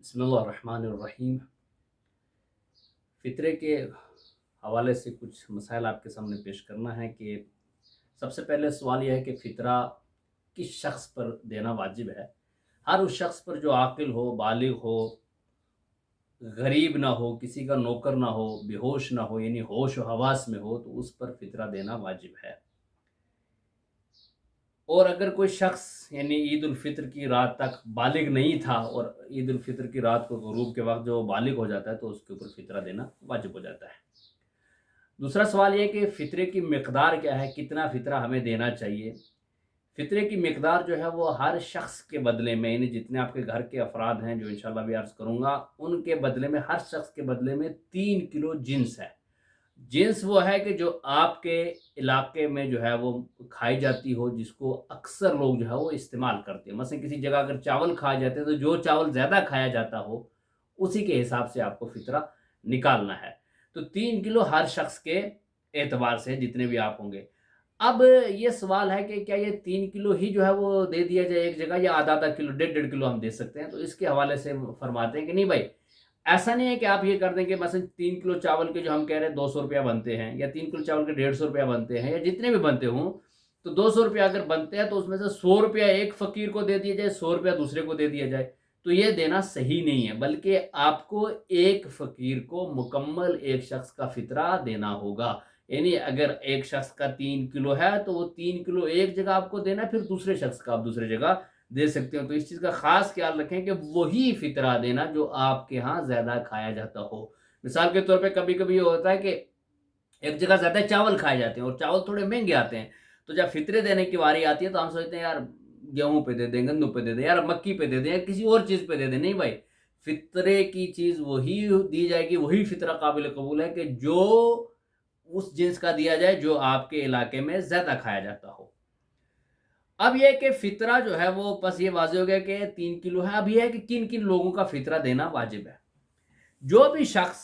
بسم اللہ الرحمن الرحیم۔ فطرے کے حوالے سے کچھ مسائل آپ کے سامنے پیش کرنا ہے کہ سب سے پہلے سوال یہ ہے کہ فطرہ کس شخص پر دینا واجب ہے۔ ہر اس شخص پر جو عاقل ہو، بالغ ہو، غریب نہ ہو، کسی کا نوکر نہ ہو، بے ہوش نہ ہو، یعنی ہوش و حواس میں ہو تو اس پر فطرہ دینا واجب ہے۔ اور اگر کوئی شخص یعنی عید الفطر کی رات تک بالغ نہیں تھا اور عید الفطر کی رات کو غروب کے وقت جو بالغ ہو جاتا ہے تو اس کے اوپر فطرہ دینا واجب ہو جاتا ہے۔ دوسرا سوال یہ کہ فطرے کی مقدار کیا ہے، کتنا فطرہ ہمیں دینا چاہیے۔ فطرے کی مقدار جو ہے وہ ہر شخص کے بدلے میں، یعنی جتنے آپ کے گھر کے افراد ہیں جو انشاءاللہ بھی عرض کروں گا، ان کے بدلے میں، ہر شخص کے بدلے میں 3 کلو جنس ہے۔ جنس وہ ہے کہ جو آپ کے علاقے میں جو ہے وہ کھائی جاتی ہو، جس کو اکثر لوگ جو ہے وہ استعمال کرتے ہیں۔ مثلا کسی جگہ اگر چاول کھائے جاتے ہیں تو جو چاول زیادہ کھایا جاتا ہو اسی کے حساب سے آپ کو فطرہ نکالنا ہے۔ تو 3 کلو ہر شخص کے اعتبار سے جتنے بھی آپ ہوں گے۔ اب یہ سوال ہے کہ کیا یہ 3 کلو ہی جو ہے وہ دے دیا جائے ایک جگہ، یا آدھا آدھا کلو، 1.5 1.5 کلو ہم دے سکتے ہیں؟ تو اس کے حوالے سے فرماتے ہیں کہ نہیں بھائی، ایسا نہیں ہے کہ آپ یہ کر دیں کہ مثلا 3 کلو چاول کے جو ہم کہہ رہے ہیں 200 روپیہ بنتے ہیں، یا 3 کلو چاول کے 150 روپیہ بنتے ہیں، یا جتنے بھی بنتے ہوں، تو 200 روپیہ اگر بنتے ہیں تو اس میں سے 100 روپیہ ایک فقیر کو دے دیا جائے، 100 روپیہ دوسرے کو دے دیا جائے، تو یہ دینا صحیح نہیں ہے، بلکہ آپ کو ایک فقیر کو مکمل ایک شخص کا فطرہ دینا ہوگا۔ یعنی اگر ایک شخص کا 3 کلو ہے تو وہ 3 کلو ایک جگہ آپ کو دینا، پھر دوسرے شخص کا آپ دوسرے جگہ دے سکتے ہو۔ تو اس چیز کا خاص خیال رکھیں کہ وہی فطرہ دینا جو آپ کے ہاں زیادہ کھایا جاتا ہو۔ مثال کے طور پہ کبھی کبھی یہ ہوتا ہے کہ ایک جگہ زیادہ چاول کھائے جاتے ہیں اور چاول تھوڑے مہنگے آتے ہیں، تو جب فطرے دینے کی باری آتی ہے تو ہم سوچتے ہیں یار گیہوں پہ دے دیں، گندم پہ دے دیں، یار مکی پہ دے دیں، یا کسی اور چیز پہ دے دیں۔ نہیں بھائی، فطرے کی چیز وہی دی جائے گی، وہی فطرہ قابل قبول ہے کہ جو اس جنس کا دیا جائے جو آپ کے علاقے میں زیادہ کھایا جاتا ہو۔ اب یہ کہ فطرہ جو ہے وہ بس یہ واضح ہو گیا کہ 3 کلو ہے۔ اب یہ ہے کہ کن کن لوگوں کا فطرہ دینا واجب ہے۔ جو بھی شخص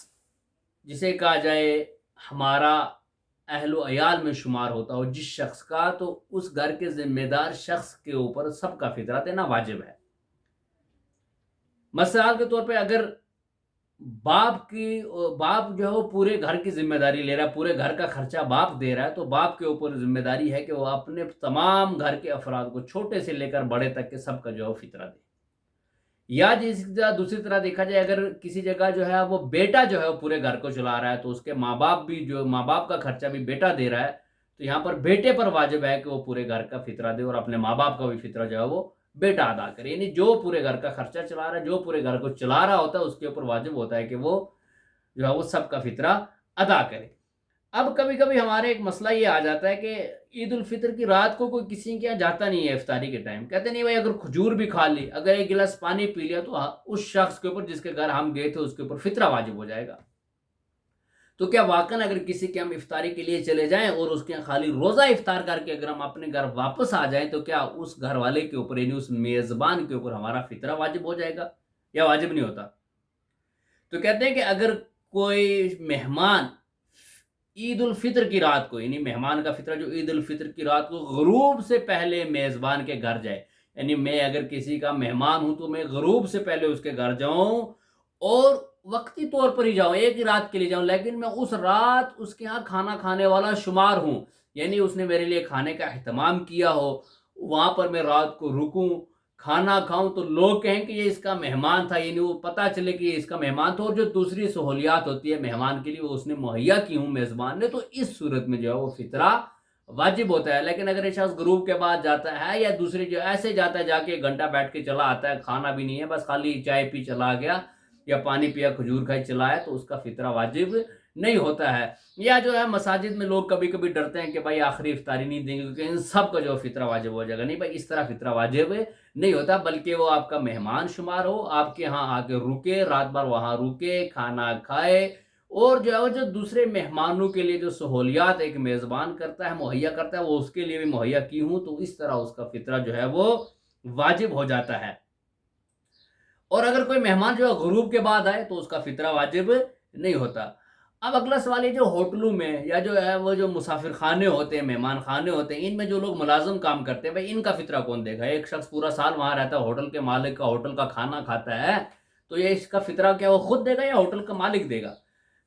جسے کہا جائے ہمارا اہل و عیال میں شمار ہوتا ہو، جس شخص کا، تو اس گھر کے ذمہ دار شخص کے اوپر سب کا فطرہ دینا واجب ہے۔ مثال کے طور پہ اگر باپ جو ہے وہ پورے گھر کی ذمہ داری لے رہا ہے، پورے گھر کا خرچہ باپ دے رہا ہے، تو باپ کے اوپر ذمہ داری ہے کہ وہ اپنے تمام گھر کے افراد کو، چھوٹے سے لے کر بڑے تک کے سب کا جو ہے وہ فطرہ دے۔ یا دوسری طرح دیکھا جائے، اگر کسی جگہ جو ہے وہ بیٹا جو ہے وہ پورے گھر کو چلا رہا ہے، تو اس کے ماں باپ کا خرچہ بھی بیٹا دے رہا ہے، تو یہاں پر بیٹے پر واجب ہے کہ وہ پورے گھر کا فطرہ دے اور اپنے ماں باپ کا بھی فطرہ جو ہے وہ بیٹا ادا کرے۔ یعنی جو پورے گھر کا خرچہ چلا رہا ہے، جو پورے گھر کو چلا رہا ہوتا ہے، اس کے اوپر واجب ہوتا ہے کہ وہ جو ہے وہ سب کا فطرہ ادا کرے۔ اب کبھی کبھی ہمارے ایک مسئلہ یہ آ جاتا ہے کہ عید الفطر کی رات کو کوئی کسی کے یہاں جاتا نہیں ہے افطاری کے ٹائم، کہتے نہیں بھائی اگر کھجور بھی کھا لی، اگر ایک گلاس پانی پی لیا، تو اس شخص کے اوپر جس کے گھر ہم گئے تھے اس کے اوپر فطرہ واجب ہو جائے گا۔ تو کیا واقعا اگر کسی کے ہم افطاری کے لیے چلے جائیں اور اس کے یہاں خالی روزہ افطار کر کے اگر ہم اپنے گھر واپس آ جائیں، تو کیا اس گھر والے کے اوپر، یعنی اس میزبان کے اوپر ہمارا فطرہ واجب ہو جائے گا یا واجب نہیں ہوتا؟ تو کہتے ہیں کہ اگر کوئی مہمان عید الفطر کی رات کو، یعنی مہمان کا فطرہ جو عید الفطر کی رات کو غروب سے پہلے میزبان کے گھر جائے، یعنی میں اگر کسی کا مہمان ہوں تو میں غروب سے پہلے اس کے گھر جاؤں، اور وقتی طور پر ہی جاؤں، ایک ہی رات کے لیے جاؤں، لیکن میں اس رات اس کے ہاں کھانا کھانے والا شمار ہوں، یعنی اس نے میرے لیے کھانے کا اہتمام کیا ہو، وہاں پر میں رات کو رکوں، کھانا کھاؤں، تو لوگ کہیں کہ یہ اس کا مہمان تھا، یعنی وہ پتہ چلے کہ یہ اس کا مہمان تھا، اور جو دوسری سہولیات ہوتی ہے مہمان کے لیے وہ اس نے مہیا کی ہوں میزبان نے، تو اس صورت میں جو ہے وہ فطرہ واجب ہوتا ہے۔ لیکن اگر یہ شخص غروب کے بعد جاتا ہے یا دوسری جو ایسے جاتا ہے، جا کے 1 گھنٹہ بیٹھ کے چلا آتا ہے، کھانا بھی نہیں ہے، بس خالی چائے پی چلا گیا یا پانی پیا، کھجور کھائی چلا ہے، تو اس کا فطرہ واجب نہیں ہوتا ہے۔ یا جو ہے مساجد میں لوگ کبھی کبھی ڈرتے ہیں کہ بھائی آخری افطاری نہیں دیں گے کیونکہ ان سب کا جو فطرہ واجب ہو جائے گا۔ نہیں بھائی، اس طرح فطرہ واجب نہیں ہوتا، بلکہ وہ آپ کا مہمان شمار ہو، آپ کے ہاں آ کے رکے، رات بھر وہاں رکے، کھانا کھائے، اور جو ہے وہ جو دوسرے مہمانوں کے لیے جو سہولیات ایک میزبان کرتا ہے، مہیا کرتا ہے، وہ اس کے لیے بھی مہیا کی ہوں، تو اس طرح اس کا فطرہ جو ہے وہ واجب ہو جاتا ہے۔ اور اگر کوئی مہمان جو ہے غروب کے بعد آئے تو اس کا فطرہ واجب نہیں ہوتا۔ اب اگلا سوال یہ، جو ہوٹلوں میں یا جو ہے وہ جو مسافر خانے ہوتے ہیں، مہمان خانے ہوتے ہیں، ان میں جو لوگ ملازم کام کرتے ہیں، بھائی ان کا فطرہ کون دے گا؟ ایک شخص پورا سال وہاں رہتا ہے، ہوٹل کے مالک کا ہوٹل کا کھانا کھاتا ہے، تو یہ اس کا فطرہ کیا وہ خود دے گا یا ہوٹل کا مالک دے گا؟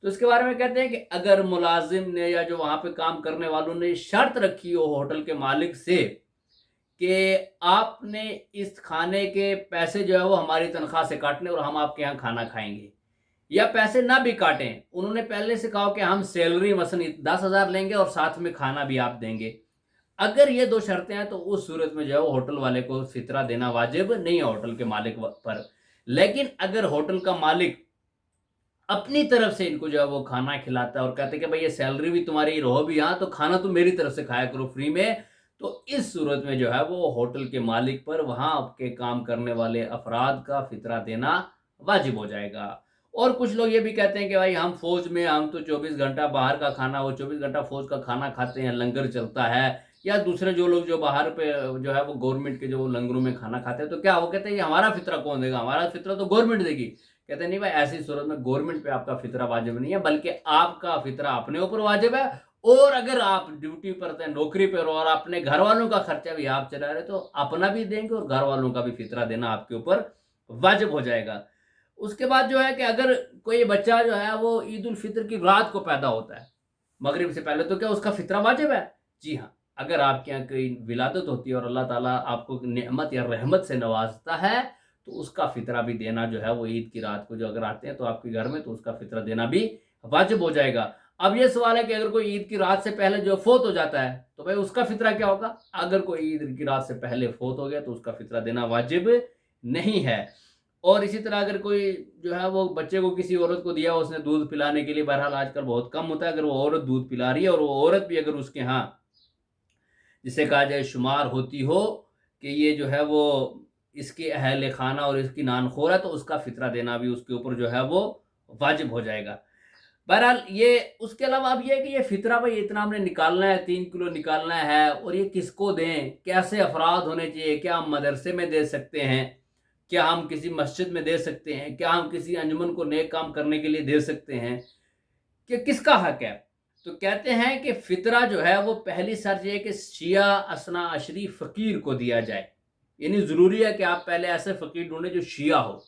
تو اس کے بارے میں کہتے ہیں کہ اگر ملازم نے یا جو وہاں پہ کام کرنے والوں نے شرط رکھی ہو ہوٹل کے مالک سے کہ آپ نے اس کھانے کے پیسے جو ہے وہ ہماری تنخواہ سے کاٹنے اور ہم آپ کے یہاں کھانا کھائیں گے، یا پیسے نہ بھی کاٹیں، انہوں نے پہلے سے کہا کہ ہم سیلری مثلا 10,000 لیں گے اور ساتھ میں کھانا بھی آپ دیں گے، اگر یہ دو شرطیں ہیں تو اس صورت میں جو ہے وہ ہوٹل والے کو فطرہ دینا واجب نہیں ہے ہوٹل کے مالک پر۔ لیکن اگر ہوٹل کا مالک اپنی طرف سے ان کو جو ہے وہ کھانا کھلاتا ہے اور کہتے ہیں کہ بھئی یہ سیلری بھی تمہاری رہو بھی یہاں تو کھانا تم میری طرف سے کھایا کرو فری میں، تو اس صورت میں جو ہے وہ ہوٹل کے مالک پر وہاں آپ کے کام کرنے والے افراد کا فطرہ دینا واجب ہو جائے گا۔ اور کچھ لوگ یہ بھی کہتے ہیں کہ بھائی ہم فوج میں ہم تو 24 گھنٹہ باہر کا کھانا، وہ 24 گھنٹہ فوج کا کھانا کھاتے ہیں، لنگر چلتا ہے، یا دوسرے جو لوگ جو باہر پہ جو ہے وہ گورنمنٹ کے جو لنگروں میں کھانا کھاتے ہیں، تو کیا وہ کہتے ہیں یہ ہمارا فطرہ کون دے گا؟ ہمارا فطرہ تو گورنمنٹ دے گی۔ کہتے ہیں نہیں بھائی، ایسی صورت میں گورنمنٹ پہ آپ کا فطرہ واجب نہیں ہے، بلکہ آپ کا فطرہ اپنے اوپر واجب ہے، اور اگر آپ ڈیوٹی پر تھے، نوکری پر، اور اپنے گھر والوں کا خرچہ بھی آپ چلا رہے تو اپنا بھی دیں گے اور گھر والوں کا بھی فطرہ دینا آپ کے اوپر واجب ہو جائے گا۔ اس کے بعد جو ہے کہ اگر کوئی بچہ جو ہے وہ عید الفطر کی رات کو پیدا ہوتا ہے مغرب سے پہلے، تو کیا اس کا فطرہ واجب ہے؟ جی ہاں، اگر آپ کے یہاں کوئی ولادت ہوتی ہے اور اللہ تعالیٰ آپ کو نعمت یا رحمت سے نوازتا ہے تو اس کا فطرہ بھی دینا جو ہے وہ عید کی رات کو جو اگر آتے ہیں تو آپ کے گھر میں، تو اس کا فطرہ دینا بھی واجب ہو جائے گا۔ اب یہ سوال ہے کہ اگر کوئی عید کی رات سے پہلے جو فوت ہو جاتا ہے تو بھائی اس کا فطرہ کیا ہوگا؟ اگر کوئی عید کی رات سے پہلے فوت ہو گیا تو اس کا فطرہ دینا واجب نہیں ہے۔ اور اسی طرح اگر کوئی جو ہے وہ بچے کو کسی عورت کو دیا، اس نے دودھ پلانے کے لیے، بہرحال آج کل بہت کم ہوتا ہے، اگر وہ عورت دودھ پلا رہی ہے اور وہ عورت بھی اگر اس کے ہاں جسے کہا جائے شمار ہوتی ہو کہ یہ جو ہے وہ اس کے اہل خانہ اور اس کی نان خور ہے، تو اس کا فطرہ دینا بھی اس کے اوپر جو ہے وہ واجب ہو جائے گا۔ بہرحال یہ اس کے علاوہ اب یہ ہے کہ یہ فطرہ بھائی اتنا ہم نے نکالنا ہے، 3 کلو نکالنا ہے، اور یہ کس کو دیں، کیسے افراد ہونے چاہیے، کیا ہم مدرسے میں دے سکتے ہیں، کیا ہم کسی مسجد میں دے سکتے ہیں، کیا ہم کسی انجمن کو نیک کام کرنے کے لیے دے سکتے ہیں، کہ کس کا حق ہے؟ تو کہتے ہیں کہ فطرہ جو ہے وہ پہلی شرط یہ ہے کہ شیعہ اثنا عشری فقیر کو دیا جائے، یعنی ضروری ہے کہ آپ پہلے ایسے فقیر ڈھونڈیں جو شیعہ ہو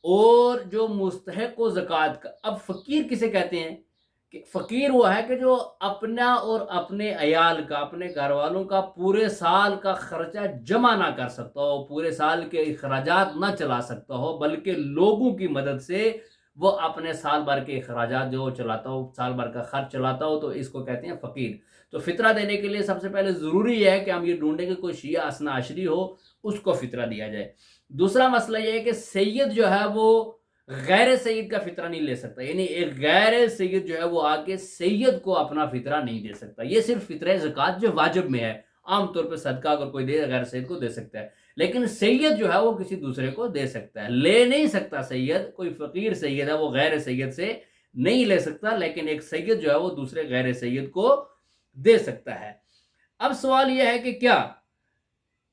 اور جو مستحق ہو زکوٰۃ کا۔ اب فقیر کسے کہتے ہیں؟ کہ فقیر وہ ہے کہ جو اپنا اور اپنے عیال کا، اپنے گھر والوں کا پورے سال کا خرچہ جمع نہ کر سکتا ہو، پورے سال کے اخراجات نہ چلا سکتا ہو، بلکہ لوگوں کی مدد سے وہ اپنے سال بھر کے اخراجات جو چلاتا ہو، سال بھر کا خرچ چلاتا ہو، تو اس کو کہتے ہیں فقیر۔ تو فطرہ دینے کے لیے سب سے پہلے ضروری ہے کہ ہم یہ ڈھونڈیں کہ کوئی شیعہ اثنا عشری ہو، اس کو فطرہ دیا جائے۔ دوسرا مسئلہ یہ ہے کہ سید جو ہے وہ غیر سید کا فطرہ نہیں لے سکتا، یعنی ایک غیر سید جو ہے وہ آگے سید کو اپنا فطرہ نہیں دے سکتا۔ یہ صرف فطرہ زکوٰۃ جو واجب میں ہے، عام طور پہ صدقہ اگر کوئی دے غیر سید کو دے سکتا ہے، لیکن سید جو ہے وہ کسی دوسرے کو دے سکتا ہے، لے نہیں سکتا سید، کوئی فقیر سید ہے وہ غیر سید سے نہیں لے سکتا، لیکن ایک سید جو ہے وہ دوسرے غیر سید کو دے سکتا ہے۔ اب سوال یہ ہے کہ کیا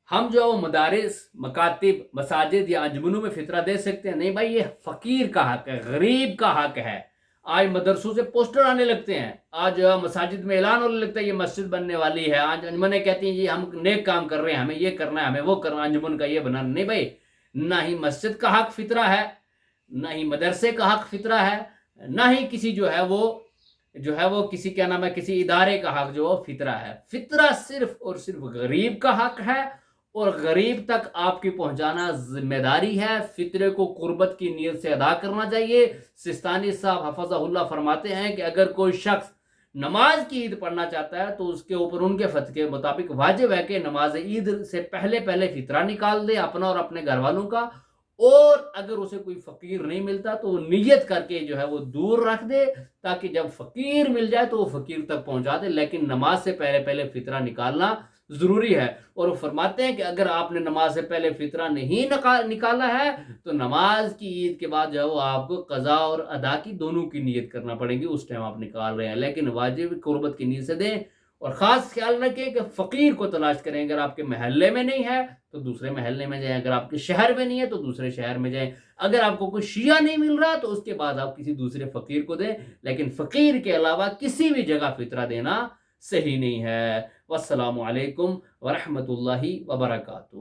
ہم جو مدارس، مکاتب، مساجد یا انجمنوں میں فطرہ دے سکتے ہیں؟ نہیں بھائی، یہ فقیر کا حق ہے، غریب کا حق ہے۔ آج مدرسوں سے پوسٹر آنے لگتے ہیں، آج مساجد میں اعلان ہونے لگتا ہے یہ مسجد بننے والی ہے، آج انجمنیں کہتی ہیں جی ہم نیک کام کر رہے ہیں، ہمیں یہ کرنا ہے، ہمیں وہ کرنا ہے، انجمن کا یہ بنانا۔ نہیں بھائی، نہ ہی مسجد کا حق فطرہ ہے، نہ ہی مدرسے کا حق فطرہ ہے، نہ ہی کسی جو ہے وہ کسی کیا نام ہے کسی ادارے کا حق جو فطرہ ہے۔ فطرہ صرف اور صرف غریب کا حق ہے، اور غریب تک آپ کی پہنچانا ذمہ داری ہے۔ فطرے کو قربت کی نیت سے ادا کرنا چاہیے۔ سستانی صاحب حفظہ اللہ فرماتے ہیں کہ اگر کوئی شخص نماز کی عید پڑھنا چاہتا ہے تو اس کے اوپر ان کے فتوے کے مطابق واجب ہے کہ نماز عید سے پہلے فطرہ نکال دے اپنا اور اپنے گھر والوں کا، اور اگر اسے کوئی فقیر نہیں ملتا تو وہ نیت کر کے جو ہے وہ دور رکھ دے، تاکہ جب فقیر مل جائے تو وہ فقیر تک پہنچا دے، لیکن نماز سے پہلے فطرہ نکالنا ضروری ہے۔ اور وہ فرماتے ہیں کہ اگر آپ نے نماز سے پہلے فطرہ نہیں نکالا ہے تو نماز کی عید کے بعد جو ہے وہ آپ کو قضا اور ادا کی دونوں کی نیت کرنا پڑے گی، اس ٹائم آپ نکال رہے ہیں، لیکن واجب قربت کی نیت سے دیں۔ اور خاص خیال رکھیں کہ فقیر کو تلاش کریں، اگر آپ کے محلے میں نہیں ہے تو دوسرے محلے میں جائیں، اگر آپ کے شہر میں نہیں ہے تو دوسرے شہر میں جائیں، اگر آپ کو کوئی شیعہ نہیں مل رہا تو اس کے بعد آپ کسی دوسرے فقیر کو دیں، لیکن فقیر کے علاوہ کسی بھی جگہ فطرہ دینا صحیح نہیں ہے۔ والسلام علیکم ورحمۃ اللہ وبرکاتہ۔